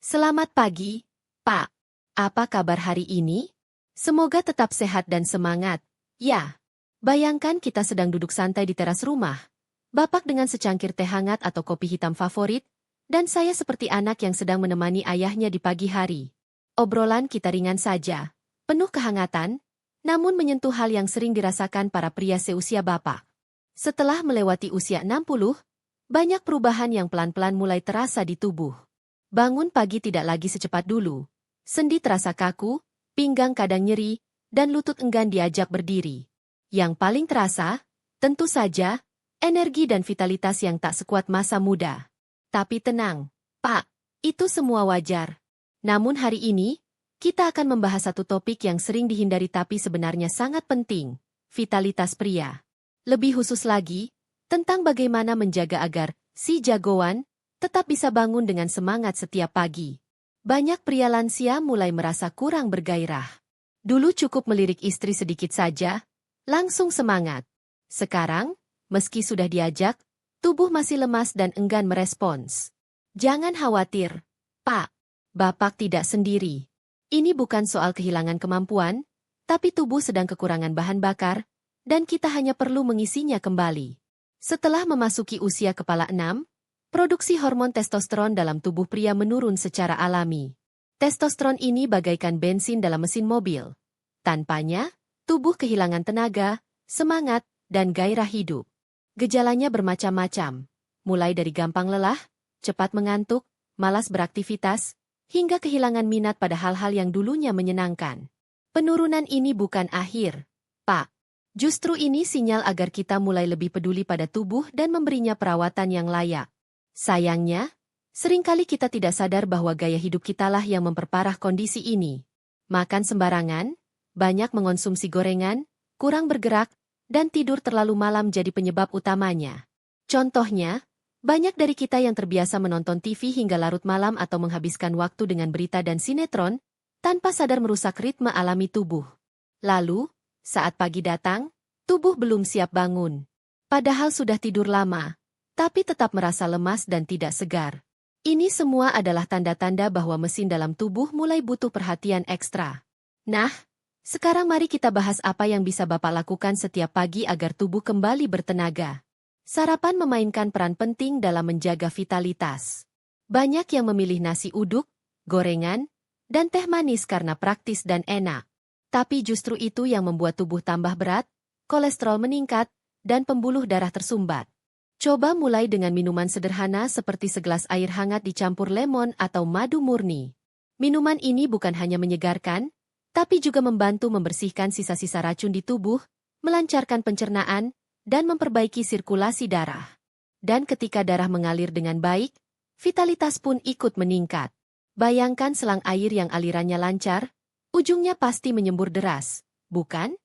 Selamat pagi, Pak. Apa kabar hari ini? Semoga tetap sehat dan semangat. Ya, bayangkan kita sedang duduk santai di teras rumah. Bapak dengan secangkir teh hangat atau kopi hitam favorit, dan saya seperti anak yang sedang menemani ayahnya di pagi hari. Obrolan kita ringan saja, penuh kehangatan, namun menyentuh hal yang sering dirasakan para pria seusia Bapak. Setelah melewati usia 60, banyak perubahan yang pelan-pelan mulai terasa di tubuh. Bangun pagi tidak lagi secepat dulu. Sendi terasa kaku, pinggang kadang nyeri, dan lutut enggan diajak berdiri. Yang paling terasa, tentu saja, energi dan vitalitas yang tak sekuat masa muda. Tapi tenang, Pak, itu semua wajar. Namun hari ini, kita akan membahas satu topik yang sering dihindari tapi sebenarnya sangat penting, vitalitas pria. Lebih khusus lagi, tentang bagaimana menjaga agar si jagoan tetap bisa bangun dengan semangat setiap pagi. Banyak pria lansia mulai merasa kurang bergairah. Dulu cukup melirik istri sedikit saja, langsung semangat. Sekarang, meski sudah diajak, tubuh masih lemas dan enggan merespons. Jangan khawatir, Pak. Bapak tidak sendiri. Ini bukan soal kehilangan kemampuan, tapi tubuh sedang kekurangan bahan bakar, dan kita hanya perlu mengisinya kembali. Setelah memasuki usia kepala 6, produksi hormon testosteron dalam tubuh pria menurun secara alami. Testosteron ini bagaikan bensin dalam mesin mobil. Tanpanya, tubuh kehilangan tenaga, semangat, dan gairah hidup. Gejalanya bermacam-macam, mulai dari gampang lelah, cepat mengantuk, malas beraktivitas, hingga kehilangan minat pada hal-hal yang dulunya menyenangkan. Penurunan ini bukan akhir, Pak. Justru ini sinyal agar kita mulai lebih peduli pada tubuh dan memberinya perawatan yang layak. Sayangnya, seringkali kita tidak sadar bahwa gaya hidup kitalah yang memperparah kondisi ini. Makan sembarangan, banyak mengonsumsi gorengan, kurang bergerak, dan tidur terlalu malam jadi penyebab utamanya. Contohnya, banyak dari kita yang terbiasa menonton TV hingga larut malam atau menghabiskan waktu dengan berita dan sinetron, tanpa sadar merusak ritme alami tubuh. Lalu, saat pagi datang, tubuh belum siap bangun. Padahal sudah tidur lama, tapi tetap merasa lemas dan tidak segar. Ini semua adalah tanda-tanda bahwa mesin dalam tubuh mulai butuh perhatian ekstra. Nah, sekarang mari kita bahas apa yang bisa Bapak lakukan setiap pagi agar tubuh kembali bertenaga. Sarapan memainkan peran penting dalam menjaga vitalitas. Banyak yang memilih nasi uduk, gorengan, dan teh manis karena praktis dan enak. Tapi justru itu yang membuat tubuh tambah berat, kolesterol meningkat, dan pembuluh darah tersumbat. Coba mulai dengan minuman sederhana seperti segelas air hangat dicampur lemon atau madu murni. Minuman ini bukan hanya menyegarkan, tapi juga membantu membersihkan sisa-sisa racun di tubuh, melancarkan pencernaan, dan memperbaiki sirkulasi darah. Dan ketika darah mengalir dengan baik, vitalitas pun ikut meningkat. Bayangkan selang air yang alirannya lancar, ujungnya pasti menyembur deras, bukan?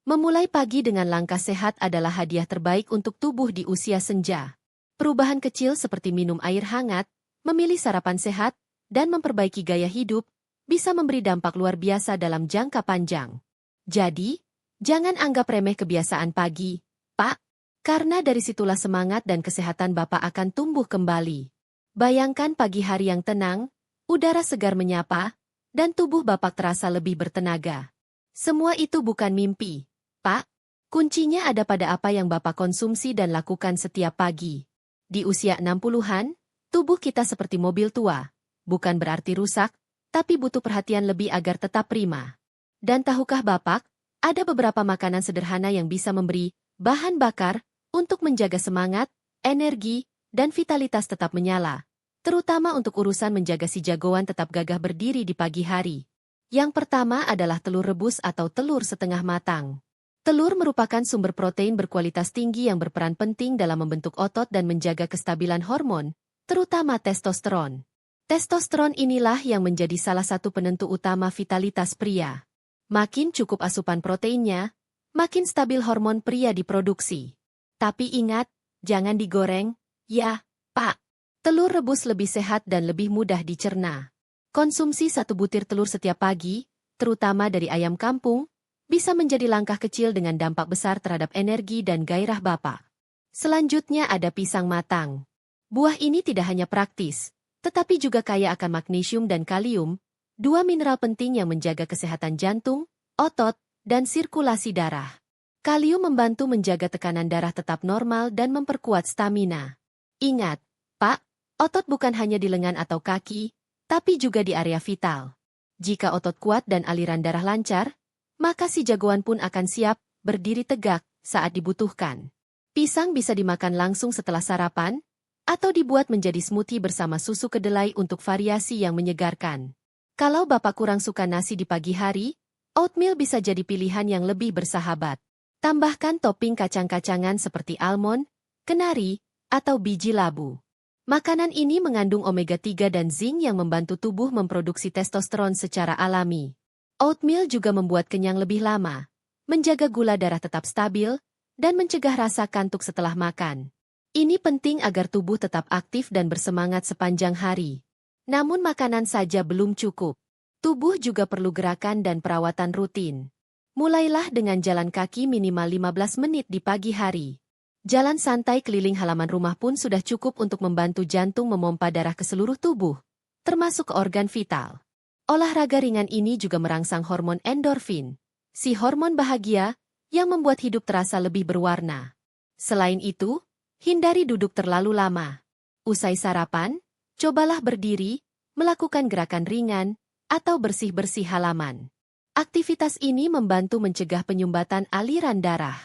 Memulai pagi dengan langkah sehat adalah hadiah terbaik untuk tubuh di usia senja. Perubahan kecil seperti minum air hangat, memilih sarapan sehat, dan memperbaiki gaya hidup, bisa memberi dampak luar biasa dalam jangka panjang. Jadi, jangan anggap remeh kebiasaan pagi, Pak, karena dari situlah semangat dan kesehatan Bapak akan tumbuh kembali. Bayangkan pagi hari yang tenang, udara segar menyapa, dan tubuh Bapak terasa lebih bertenaga. Semua itu bukan mimpi, Pak. Kuncinya ada pada apa yang Bapak konsumsi dan lakukan setiap pagi. Di usia 60-an, tubuh kita seperti mobil tua. Bukan berarti rusak, tapi butuh perhatian lebih agar tetap prima. Dan tahukah Bapak, ada beberapa makanan sederhana yang bisa memberi bahan bakar untuk menjaga semangat, energi, dan vitalitas tetap menyala. Terutama untuk urusan menjaga si jagoan tetap gagah berdiri di pagi hari. Yang pertama adalah telur rebus atau telur setengah matang. Telur merupakan sumber protein berkualitas tinggi yang berperan penting dalam membentuk otot dan menjaga kestabilan hormon, terutama testosteron. Testosteron inilah yang menjadi salah satu penentu utama vitalitas pria. Makin cukup asupan proteinnya, makin stabil hormon pria diproduksi. Tapi ingat, jangan digoreng, ya, Pak. Telur rebus lebih sehat dan lebih mudah dicerna. Konsumsi 1 butir telur setiap pagi, terutama dari ayam kampung, bisa menjadi langkah kecil dengan dampak besar terhadap energi dan gairah Bapak. Selanjutnya ada pisang matang. Buah ini tidak hanya praktis, tetapi juga kaya akan magnesium dan kalium, dua mineral penting yang menjaga kesehatan jantung, otot, dan sirkulasi darah. Kalium membantu menjaga tekanan darah tetap normal dan memperkuat stamina. Ingat, Pak, otot bukan hanya di lengan atau kaki, tapi juga di area vital. Jika otot kuat dan aliran darah lancar, maka si jagoan pun akan siap berdiri tegak saat dibutuhkan. Pisang bisa dimakan langsung setelah sarapan, atau dibuat menjadi smoothie bersama susu kedelai untuk variasi yang menyegarkan. Kalau Bapak kurang suka nasi di pagi hari, oatmeal bisa jadi pilihan yang lebih bersahabat. Tambahkan topping kacang-kacangan seperti almond, kenari, atau biji labu. Makanan ini mengandung omega-3 dan zinc yang membantu tubuh memproduksi testosteron secara alami. Oatmeal juga membuat kenyang lebih lama, menjaga gula darah tetap stabil, dan mencegah rasa kantuk setelah makan. Ini penting agar tubuh tetap aktif dan bersemangat sepanjang hari. Namun makanan saja belum cukup. Tubuh juga perlu gerakan dan perawatan rutin. Mulailah dengan jalan kaki minimal 15 menit di pagi hari. Jalan santai keliling halaman rumah pun sudah cukup untuk membantu jantung memompa darah ke seluruh tubuh, termasuk ke organ vital. Olahraga ringan ini juga merangsang hormon endorfin, si hormon bahagia, yang membuat hidup terasa lebih berwarna. Selain itu, hindari duduk terlalu lama. Usai sarapan, cobalah berdiri, melakukan gerakan ringan, atau bersih-bersih halaman. Aktivitas ini membantu mencegah penyumbatan aliran darah.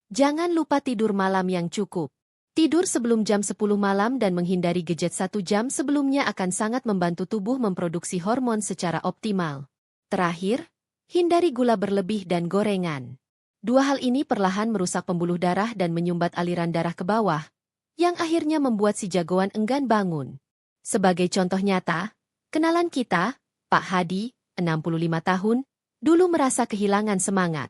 Jangan lupa tidur malam yang cukup. Tidur sebelum jam 10 malam dan menghindari gadget 1 jam sebelumnya akan sangat membantu tubuh memproduksi hormon secara optimal. Terakhir, hindari gula berlebih dan gorengan. Dua hal ini perlahan merusak pembuluh darah dan menyumbat aliran darah ke bawah, yang akhirnya membuat si jagoan enggan bangun. Sebagai contoh nyata, kenalan kita, Pak Hadi, 65 tahun, dulu merasa kehilangan semangat.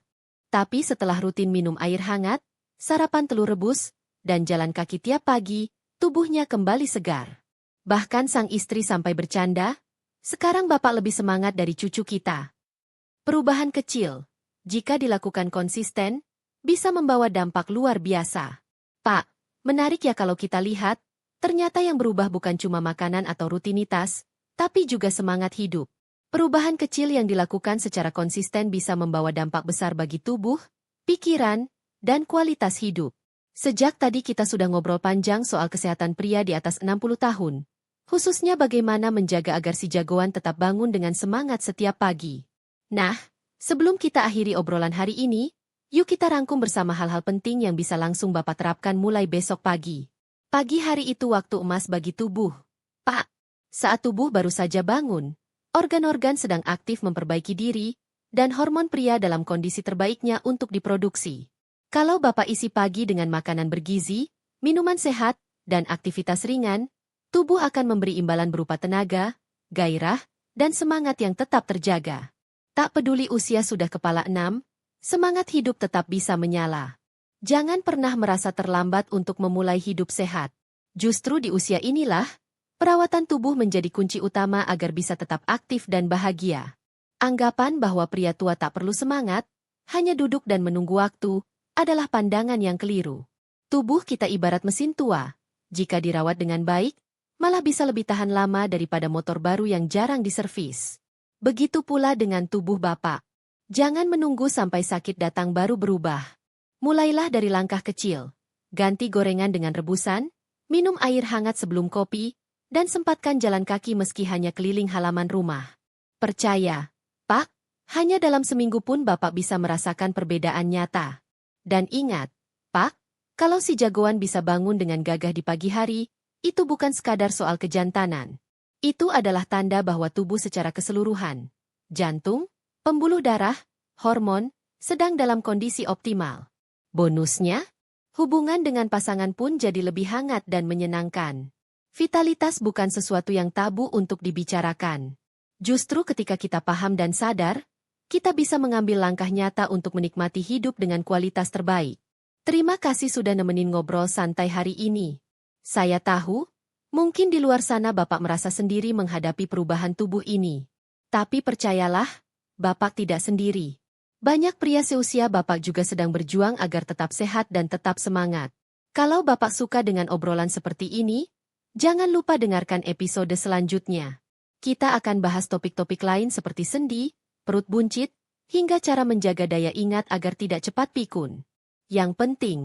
Tapi setelah rutin minum air hangat, sarapan telur rebus, dan jalan kaki tiap pagi, tubuhnya kembali segar. Bahkan sang istri sampai bercanda, sekarang Bapak lebih semangat dari cucu kita. Perubahan kecil, jika dilakukan konsisten, bisa membawa dampak luar biasa. Pak, menarik ya kalau kita lihat, ternyata yang berubah bukan cuma makanan atau rutinitas, tapi juga semangat hidup. Perubahan kecil yang dilakukan secara konsisten bisa membawa dampak besar bagi tubuh, pikiran, dan kualitas hidup. Sejak tadi kita sudah ngobrol panjang soal kesehatan pria di atas 60 tahun, khususnya bagaimana menjaga agar si jagoan tetap bangun dengan semangat setiap pagi. Nah, sebelum kita akhiri obrolan hari ini, yuk kita rangkum bersama hal-hal penting yang bisa langsung Bapak terapkan mulai besok pagi. Pagi hari itu waktu emas bagi tubuh. Pak, saat tubuh baru saja bangun, organ-organ sedang aktif memperbaiki diri, dan hormon pria dalam kondisi terbaiknya untuk diproduksi. Kalau Bapak isi pagi dengan makanan bergizi, minuman sehat, dan aktivitas ringan, tubuh akan memberi imbalan berupa tenaga, gairah, dan semangat yang tetap terjaga. Tak peduli usia sudah kepala 6, semangat hidup tetap bisa menyala. Jangan pernah merasa terlambat untuk memulai hidup sehat. Justru di usia inilah, perawatan tubuh menjadi kunci utama agar bisa tetap aktif dan bahagia. Anggapan bahwa pria tua tak perlu semangat, hanya duduk dan menunggu waktu, adalah pandangan yang keliru. Tubuh kita ibarat mesin tua. Jika dirawat dengan baik, malah bisa lebih tahan lama daripada motor baru yang jarang diservis. Begitu pula dengan tubuh Bapak. Jangan menunggu sampai sakit datang baru berubah. Mulailah dari langkah kecil. Ganti gorengan dengan rebusan, minum air hangat sebelum kopi, dan sempatkan jalan kaki meski hanya keliling halaman rumah. Percaya, Pak, hanya dalam seminggu pun Bapak bisa merasakan perbedaan nyata. Dan ingat, Pak, kalau si jagoan bisa bangun dengan gagah di pagi hari, itu bukan sekadar soal kejantanan. Itu adalah tanda bahwa tubuh secara keseluruhan, jantung, pembuluh darah, hormon, sedang dalam kondisi optimal. Bonusnya, hubungan dengan pasangan pun jadi lebih hangat dan menyenangkan. Vitalitas bukan sesuatu yang tabu untuk dibicarakan. Justru ketika kita paham dan sadar, kita bisa mengambil langkah nyata untuk menikmati hidup dengan kualitas terbaik. Terima kasih sudah nemenin ngobrol santai hari ini. Saya tahu, mungkin di luar sana Bapak merasa sendiri menghadapi perubahan tubuh ini. Tapi percayalah, Bapak tidak sendiri. Banyak pria seusia Bapak juga sedang berjuang agar tetap sehat dan tetap semangat. Kalau Bapak suka dengan obrolan seperti ini, Jangan lupa dengarkan episode selanjutnya. Kita akan bahas topik-topik lain seperti sendi, perut buncit, hingga cara menjaga daya ingat agar tidak cepat pikun. Yang penting,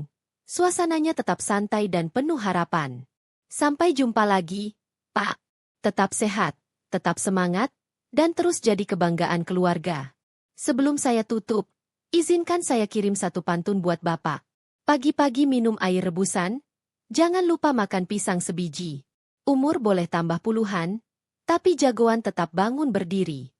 suasananya tetap santai dan penuh harapan. Sampai jumpa lagi, Pak. Tetap sehat, tetap semangat, dan terus jadi kebanggaan keluarga. Sebelum saya tutup, izinkan saya kirim satu pantun buat Bapak. Pagi-pagi minum air rebusan, jangan lupa makan pisang sebiji. Umur boleh tambah puluhan, tapi jagoan tetap bangun berdiri.